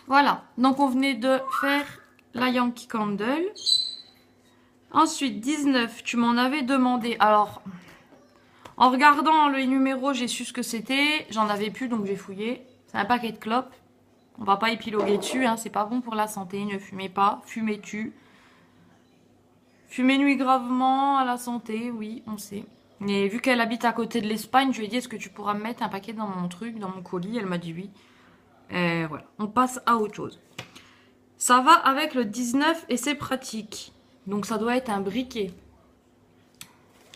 Voilà, donc on venait de faire la Yankee Candle. Ensuite, 19, tu m'en avais demandé. Alors, en regardant le numéro, j'ai su ce que c'était. J'en avais plus, donc j'ai fouillé. C'est un paquet de clopes. On va pas épiloguer dessus, hein, c'est pas bon pour la santé. Ne fumez pas, fumez-tu. Fumez nuit gravement à la santé, oui, on sait. Mais vu qu'elle habite à côté de l'Espagne, je lui ai dit, est-ce que tu pourras me mettre un paquet dans mon truc, dans mon colis? Elle m'a dit oui. Et voilà, on passe à autre chose. Ça va avec le 19 et c'est pratique. Donc ça doit être un briquet.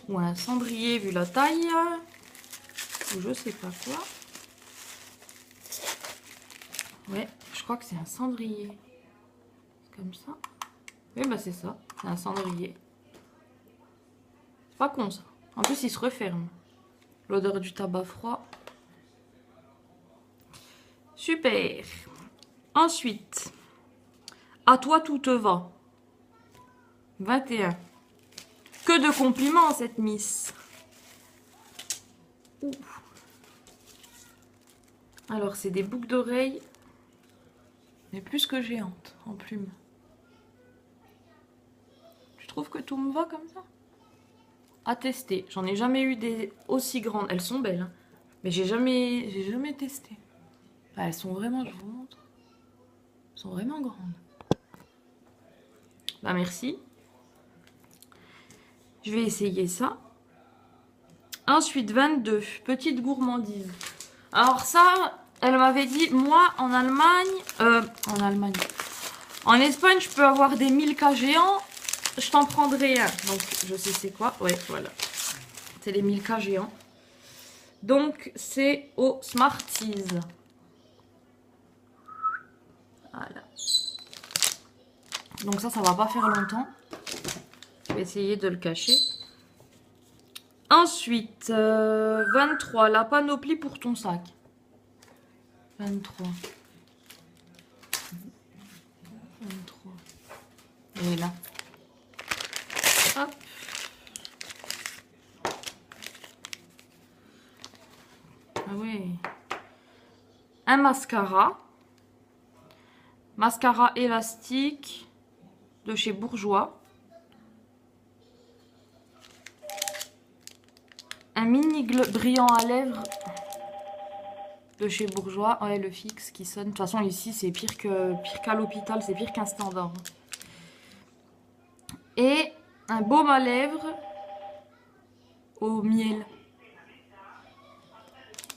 Ou un cendrier vu la taille. Ou je sais pas quoi. Ouais, je crois que c'est un cendrier. Comme ça. Oui, bah c'est ça. C'est un cendrier. C'est pas con ça. En plus, il se referme. L'odeur du tabac froid. Super. Ensuite, à toi tout te va. 21. Que de compliments cette Miss. Ouh. Alors, c'est des boucles d'oreilles. Mais plus que géantes, en plumes. Tu trouves que tout me va comme ça? À tester. J'en ai jamais eu des aussi grandes. Elles sont belles, hein. Mais j'ai jamais testé. Enfin, elles sont vraiment, je vous montre. Elles sont vraiment grandes. Bah merci. Je vais essayer ça. Ensuite, 22. Petite gourmandise. Alors ça, elle m'avait dit, moi, en Allemagne. En Espagne, je peux avoir des Milka géants. Je t'en prendrai un. Donc, je sais c'est quoi. Ouais, voilà. C'est les Milka géants. Donc, c'est au Smarties. Voilà. Donc ça va pas faire longtemps. Je vais essayer de le cacher. Ensuite, 23. La panoplie pour ton sac. 23. 23. Et là. Hop. Ah ouais. Un mascara. Mascara élastique de chez Bourjois. Un mini brillant à lèvres de chez Bourjois. Ouais, le fixe qui sonne. De toute façon, ici, c'est pire qu'à l'hôpital. C'est pire qu'un standard. Et un baume à lèvres au miel.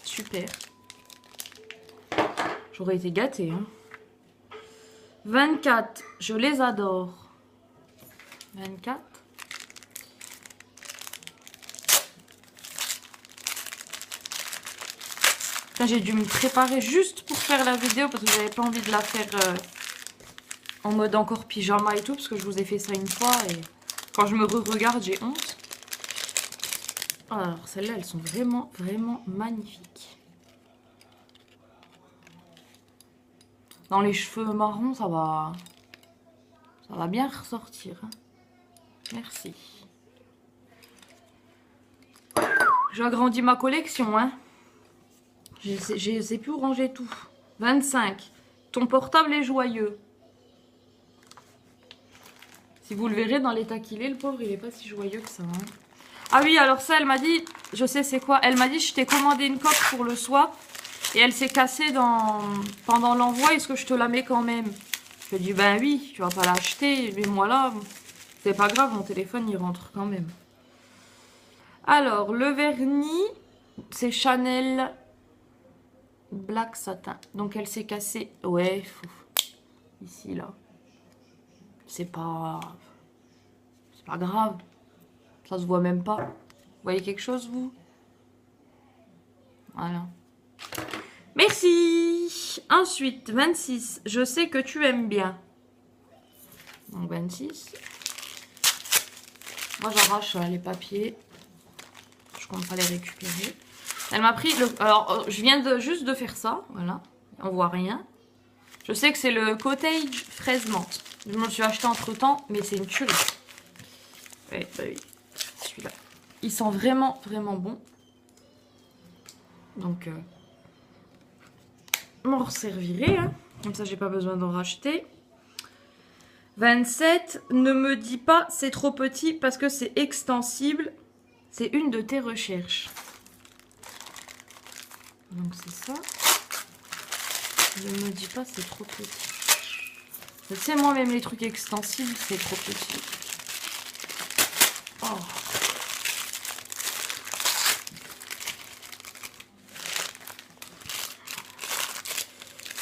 Super. J'aurais été gâtée. Hein. 24. Je les adore. 24. J'ai dû me préparer juste pour faire la vidéo parce que j'avais pas envie de la faire en mode encore pyjama et tout parce que je vous ai fait ça une fois et quand je me re-regarde j'ai honte. Alors celles-là elles sont vraiment magnifiques. Dans les cheveux marrons ça va bien ressortir. Hein. Merci. J'agrandis ma collection hein. Je sais plus où ranger tout. 25. Ton portable est joyeux. Si vous le verrez dans l'état qu'il est, le pauvre, il est pas si joyeux que ça. Hein. Ah oui, alors ça, elle m'a dit, je sais c'est quoi. Elle m'a dit, je t'ai commandé une coque pour le swap et elle s'est cassée pendant l'envoi. Est-ce que je te la mets quand même? Je lui ai dit, ben oui, tu vas pas l'acheter. Mais moi là, c'est pas grave, mon téléphone, il rentre quand même. Alors, le vernis, c'est Chanel Black Satin. Donc, elle s'est cassée. Ouais, ici, là. C'est pas grave. Ça se voit même pas. Vous voyez quelque chose, vous? Voilà. Merci. Ensuite, 26. Je sais que tu aimes bien. Donc, 26. Moi, j'arrache les papiers. Je compte pas les récupérer. Elle m'a pris... Alors, je viens juste de faire ça. Voilà. On voit rien. Je sais que c'est le Cottage fraise menthe. Je me le suis acheté entre temps, mais c'est une tuerie. Ouais, bah oui. Celui-là. Il sent vraiment bon. Donc, m'en resservirai. Hein. Comme ça, j'ai pas besoin d'en racheter. 27, ne me dis pas c'est trop petit parce que c'est extensible. C'est une de tes recherches. Donc c'est ça. Ne me dis pas c'est trop petit. Je sais, moi même les trucs extensibles, c'est trop petit. Oh.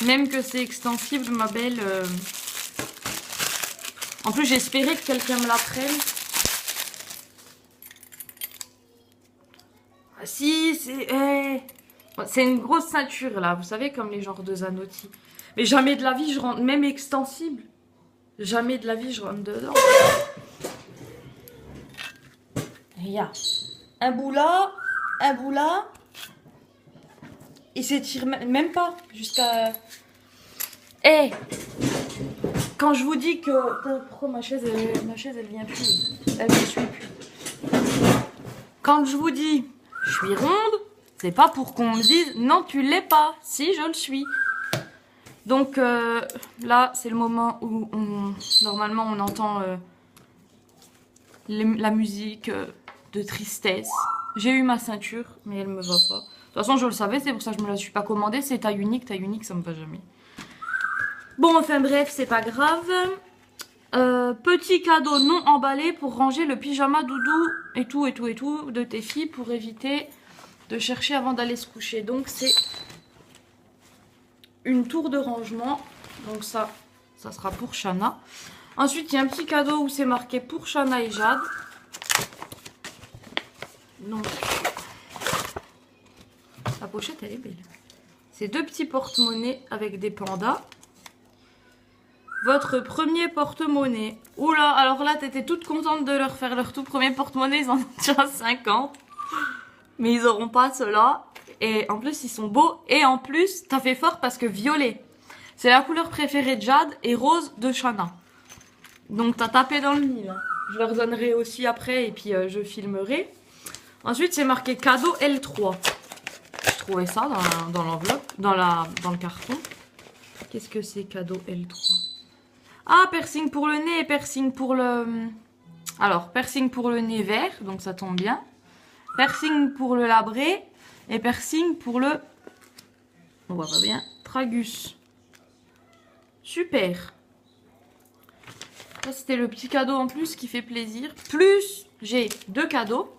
Même que c'est extensible, ma belle. En plus, j'espérais que quelqu'un me la prenne. Ah, si, c'est une grosse ceinture, là. Vous savez, comme les genres de Zanotti. Mais jamais de la vie, je rentre... Même extensible. Jamais de la vie, je rentre dedans. Il y a un bout là, un bout là. Il s'étire même pas jusqu'à... Eh, quand je vous dis que... Pourquoi ma chaise, elle vient plus. Elle ne suit plus. Quand je vous dis, je suis ronde, c'est pas pour qu'on me dise, non, tu l'es pas. Si, je le suis. Donc là, c'est le moment où normalement on entend la musique de tristesse. J'ai eu ma ceinture, mais elle me va pas. De toute façon, je le savais, c'est pour ça que je me la suis pas commandée. C'est taille unique, ça me va jamais. Bon, enfin bref, c'est pas grave. Petit cadeau non emballé pour ranger le pyjama doudou et tout de tes filles pour éviter de chercher avant d'aller se coucher. Donc c'est une tour de rangement. Donc ça sera pour Shana. Ensuite, il y a un petit cadeau où c'est marqué pour Shana et Jade. Donc la pochette, elle est belle. C'est deux petits porte-monnaies avec des pandas. Votre premier porte-monnaie. Oula, alors là, t'étais toute contente de leur faire leur tout premier porte-monnaie. Ils en ont déjà 50. Mais ils auront pas ceux-là. Et en plus, ils sont beaux. Et en plus, t'as fait fort parce que violet, c'est la couleur préférée de Jade et rose de Shana. Donc, t'as tapé dans le mille. Je leur donnerai aussi après et puis je filmerai. Ensuite, c'est marqué cadeau L3. Je trouvais ça dans l'enveloppe, dans le carton. Qu'est-ce que c'est cadeau L3? Ah, piercing pour le nez et piercing pour le... Alors, piercing pour le nez vert, donc ça tombe bien. Piercing pour le labré et piercing pour le... On voit pas bien. Tragus. Super. Ça, c'était le petit cadeau en plus qui fait plaisir. Plus, j'ai deux cadeaux.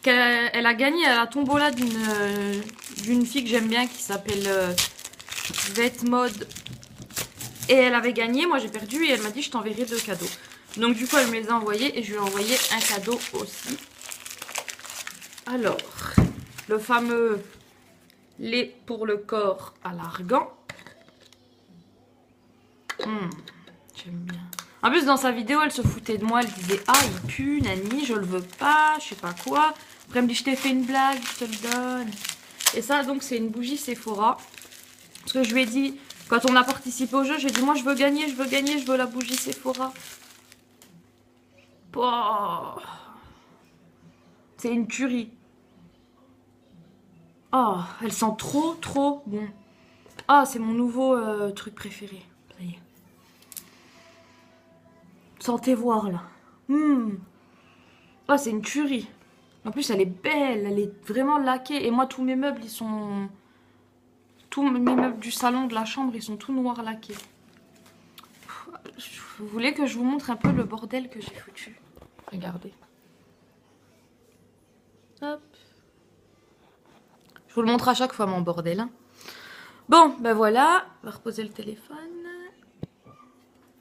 Elle a gagné à la tombola d'une fille que j'aime bien qui s'appelle Vetmode. Et elle avait gagné, moi j'ai perdu et elle m'a dit je t'enverrai deux cadeaux. Donc du coup elle me les a envoyés et je lui ai envoyé un cadeau aussi. Alors, le fameux lait pour le corps à l'argan. J'aime bien. En plus dans sa vidéo elle se foutait de moi, elle disait ah il pue, Nani, je le veux pas, je sais pas quoi. Après elle me dit je t'ai fait une blague, je te le donne. Et ça donc c'est une bougie Sephora. Parce que je lui ai dit... Quand on a participé au jeu, j'ai dit moi je veux gagner, je veux la bougie Sephora. Oh. C'est une tuerie. Oh, elle sent trop bon. Ah, c'est mon nouveau truc préféré. Ça y est. Sentez voir là. Oh, c'est une tuerie. En plus, elle est belle, elle est vraiment laquée. Et moi, tous mes meubles, ils sont... Tous mes meubles du salon, de la chambre, ils sont tout noirs laqués. Vous voulez que je vous montre un peu le bordel que j'ai foutu? Regardez. Hop. Je vous le montre à chaque fois, mon bordel. Hein. Bon, ben voilà. On va reposer le téléphone.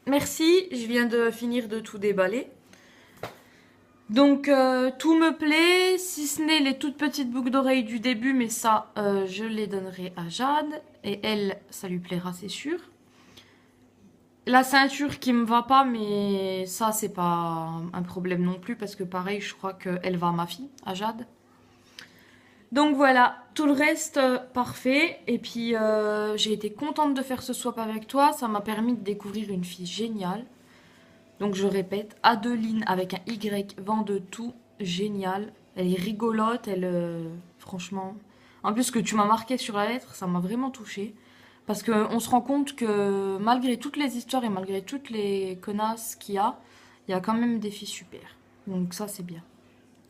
Merci, je viens de finir de tout déballer. Donc, tout me plaît, si ce n'est les toutes petites boucles d'oreilles du début, mais ça, je les donnerai à Jade. Et elle, ça lui plaira, c'est sûr. La ceinture qui me va pas, mais ça, c'est pas un problème non plus, parce que pareil, je crois qu'elle va à ma fille, à Jade. Donc voilà, tout le reste, parfait. Et puis, j'ai été contente de faire ce swap avec toi. Ça m'a permis de découvrir une fille géniale. Donc je répète, Adeline avec un Y, vend de tout, génial. Elle est rigolote, elle, franchement... En plus que tu m'as marqué sur la lettre, ça m'a vraiment touchée. Parce qu'on se rend compte que malgré toutes les histoires et malgré toutes les connasses il y a quand même des filles super. Donc ça, c'est bien.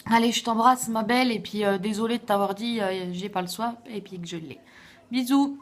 Allez, je t'embrasse, ma belle, et puis désolée de t'avoir dit j'ai pas le soin, et puis que je l'ai. Bisous!